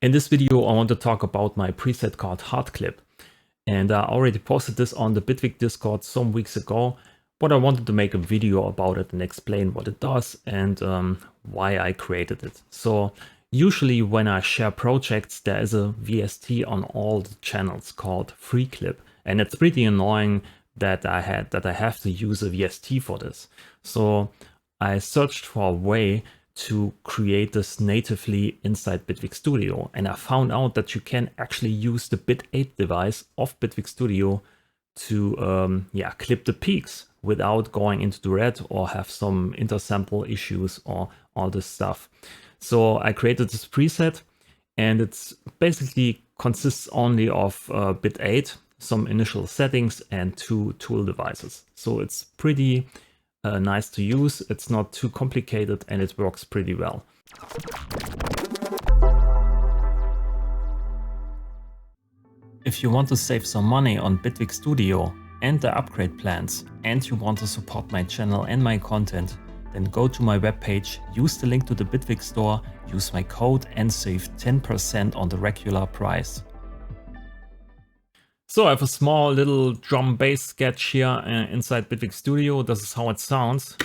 In this video, I want to talk about my preset called Hard Clip. And I already posted this on the Bitwig Discord some weeks ago, but I wanted to make a video about it and explain what it does and why I created it. So usually when I share projects, there is a VST on all the channels called free clip. And it's pretty annoying that I have to use a VST for this. So I searched for a way to create this natively inside Bitwig Studio. And I found out that you can actually use the Bit8 device of Bitwig Studio to clip the peaks without going into the red or have some intersample issues or all this stuff. So I created this preset and it's basically consists only of Bit8, some initial settings and 2 tool devices. So it's pretty nice to use, it's not too complicated and it works pretty well. If you want to save some money on Bitwig Studio and the upgrade plans and you want to support my channel and my content, then go to my webpage, use the link to the Bitwig store, use my code and save 10% on the regular price. So I have a small little drum bass sketch here inside Bitwig Studio. This is how it sounds.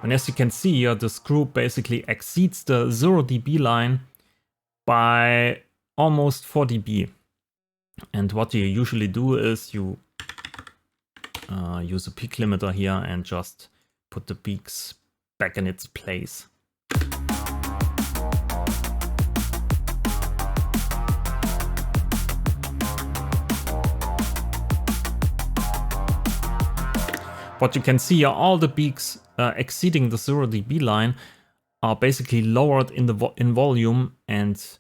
And as you can see here, this group basically exceeds the 0 dB line by almost 4 dB. And what you usually do is you use a peak limiter here and just put the peaks back in its place. What you can see are all the peaks exceeding the 0 dB line are basically lowered in volume and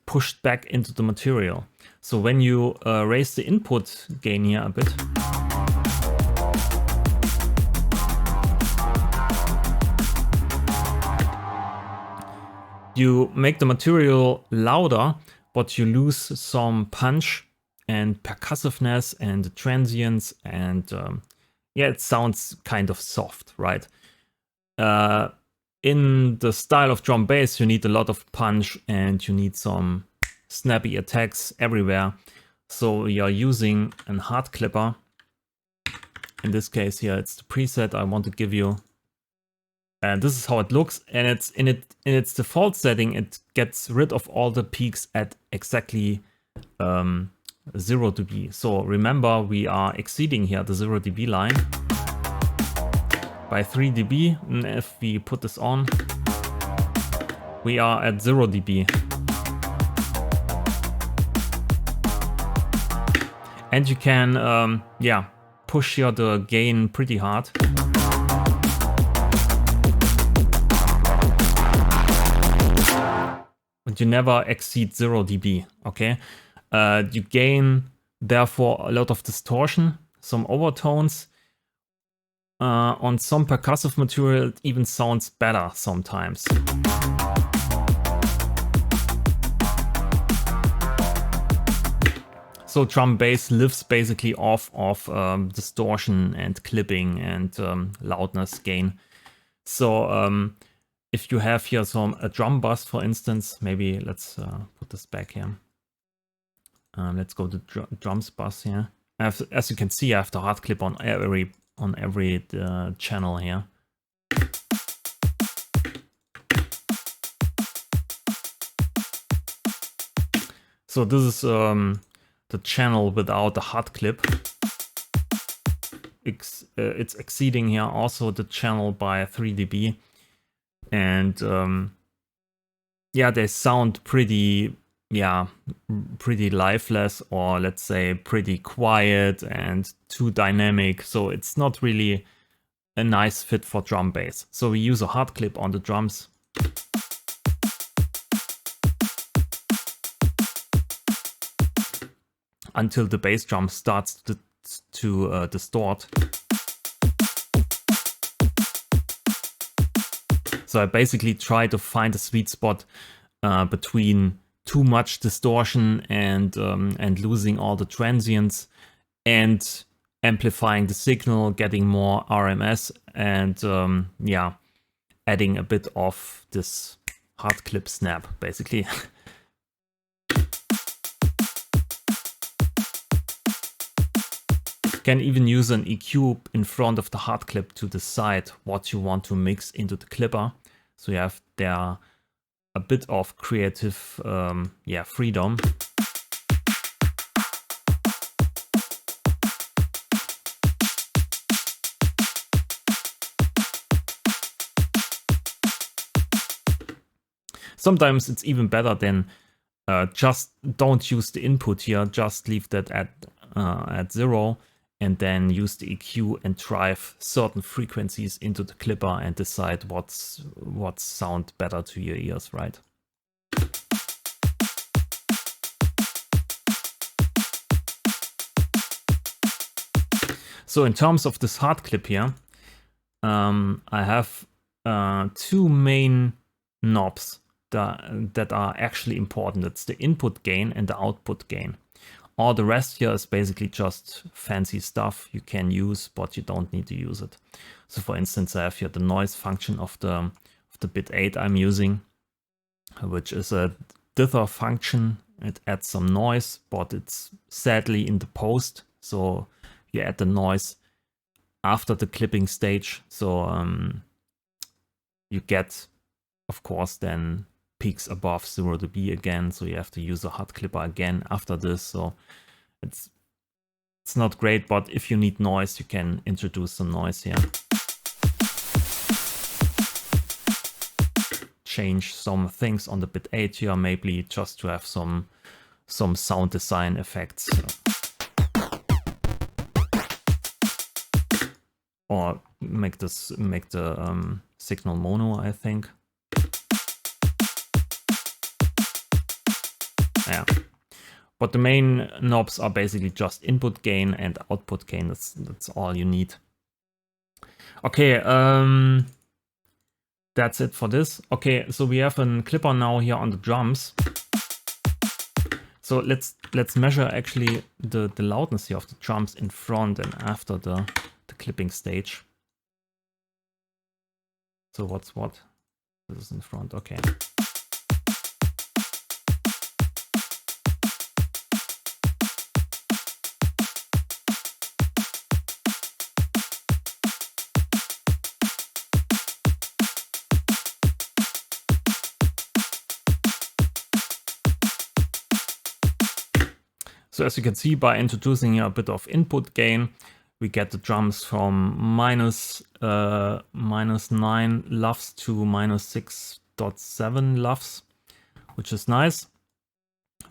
pushed back into the material. So when you raise the input gain here a bit, you make the material louder, but you lose some punch and percussiveness and transients and it sounds kind of soft, right? In the style of drum bass, you need a lot of punch and you need some snappy attacks everywhere. So you're using a hard clipper. In this case here, it's the preset I want to give you. And this is how it looks, and it's in its default setting, it gets rid of all the peaks at exactly 0 dB. So remember, we are exceeding here the 0 dB line by 3 dB. And if we put this on, we are at 0 dB. And you can, push here the gain pretty hard. But you never exceed 0 dB, okay? You gain, therefore, a lot of distortion, some overtones. On some percussive material, it even sounds better sometimes. So drum bass lives basically off of distortion and clipping and loudness gain. So if you have here a drum bus, for instance, maybe let's put this back here. Let's go to drums bus here. As you can see, I have the hard clip on every channel here. So this is the channel without the hard clip. It's exceeding here also the channel by 3 dB. And they sound pretty lifeless, or let's say pretty quiet and too dynamic. So it's not really a nice fit for drum bass. So we use a hard clip on the drums. Until the bass drum starts to distort. So I basically try to find a sweet spot between too much distortion and losing all the transients, and amplifying the signal, getting more RMS, and yeah, adding a bit of this hard clip snap, basically. Can even use an EQ in front of the hard clip to decide what you want to mix into the clipper. So you have there a bit of creative freedom. Sometimes it's even better than just don't use the input here, just leave that at 0, and then use the EQ and drive certain frequencies into the clipper and decide what's sound better to your ears, right? So in terms of this hard clip here, I have two main knobs that are actually important. It's the input gain and the output gain. All the rest here is basically just fancy stuff you can use, but you don't need to use it. So for instance, I have here the noise function of the bit 8 I'm using, which is a dither function. It adds some noise, but it's sadly in the post. So you add the noise after the clipping stage. So you get, of course, then peaks above 0 dB again, so you have to use a hard clipper again after this. So it's not great, but if you need noise, you can introduce some noise here. Change some things on the bit 8 here, maybe just to have some sound design effects. Or make the signal mono, I think. Yeah, but the main knobs are basically just input gain and output gain. That's all you need. Okay, that's it for this. Okay, so we have a clipper now here on the drums. So let's measure actually the loudness here of the drums in front and after the clipping stage. So what's what? This is in front. Okay. So as you can see, by introducing a bit of input gain, we get the drums from minus 9 LUFS to minus 6.7 LUFS, which is nice.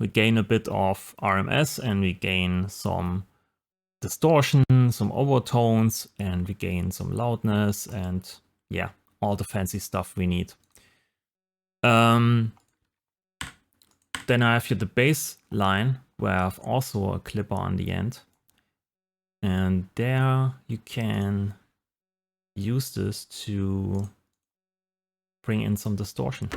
We gain a bit of RMS and we gain some distortion, some overtones, and we gain some loudness and yeah, all the fancy stuff we need. Then I have here the bass line, where I have also a clipper on the end. And there you can use this to bring in some distortion.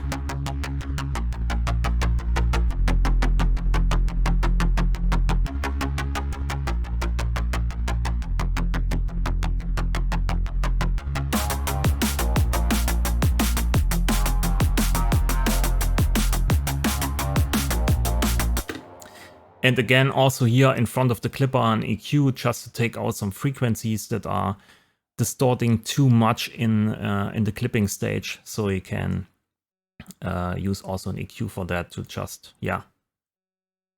And again, also here in front of the clipper an EQ, just to take out some frequencies that are distorting too much in the clipping stage. So you can use also an EQ for that to just, yeah,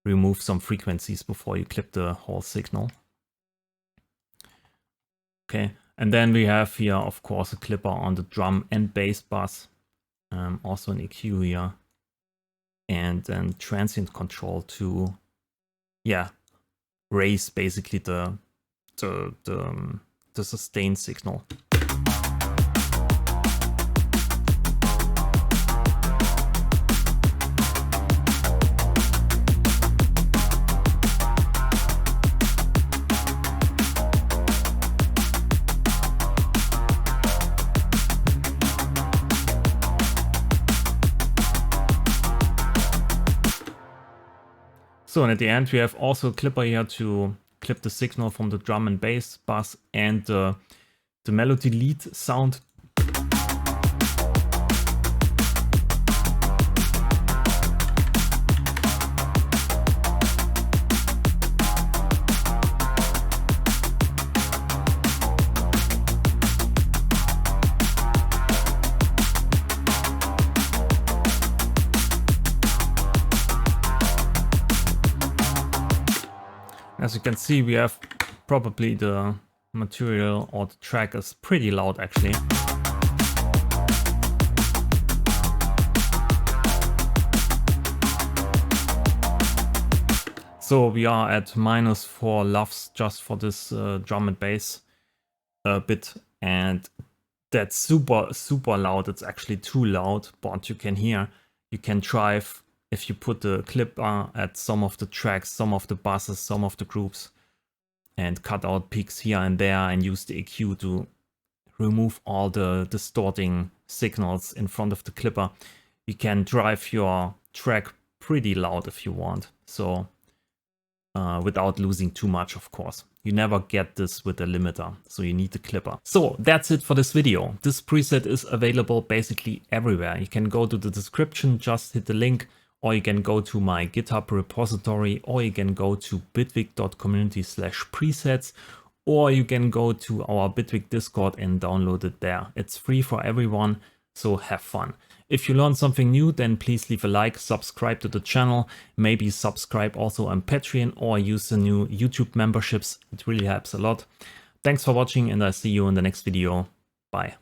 remove some frequencies before you clip the whole signal. Okay, and then we have here, of course, a clipper on the drum and bass bus. Also an EQ here. And then transient control to, yeah, raise basically the sustain signal. So, and at the end we have also a clipper here to clip the signal from the drum and bass, bass, and the melody lead sound. As you can see, we have probably the material or the track is pretty loud actually. So we are at -4 LUFS just for this drum and bass bit, and that's super loud. It's actually too loud, but you can drive if you put the clipper at some of the tracks, some of the basses, some of the groups, and cut out peaks here and there and use the EQ to remove all the distorting signals in front of the clipper. You can drive your track pretty loud if you want, so without losing too much, of course. You never get this with a limiter, so you need the clipper. So that's it for this video. This preset is available basically everywhere. You can go to the description, just hit the link, or you can go to my GitHub repository, or you can go to bitwig.community/presets, or you can go to our Bitwig Discord and download it there. It's free for everyone, so have fun. If you learned something new, then please leave a like, subscribe to the channel, maybe subscribe also on Patreon or use the new YouTube memberships. It really helps a lot. Thanks for watching and I'll see you in the next video. Bye.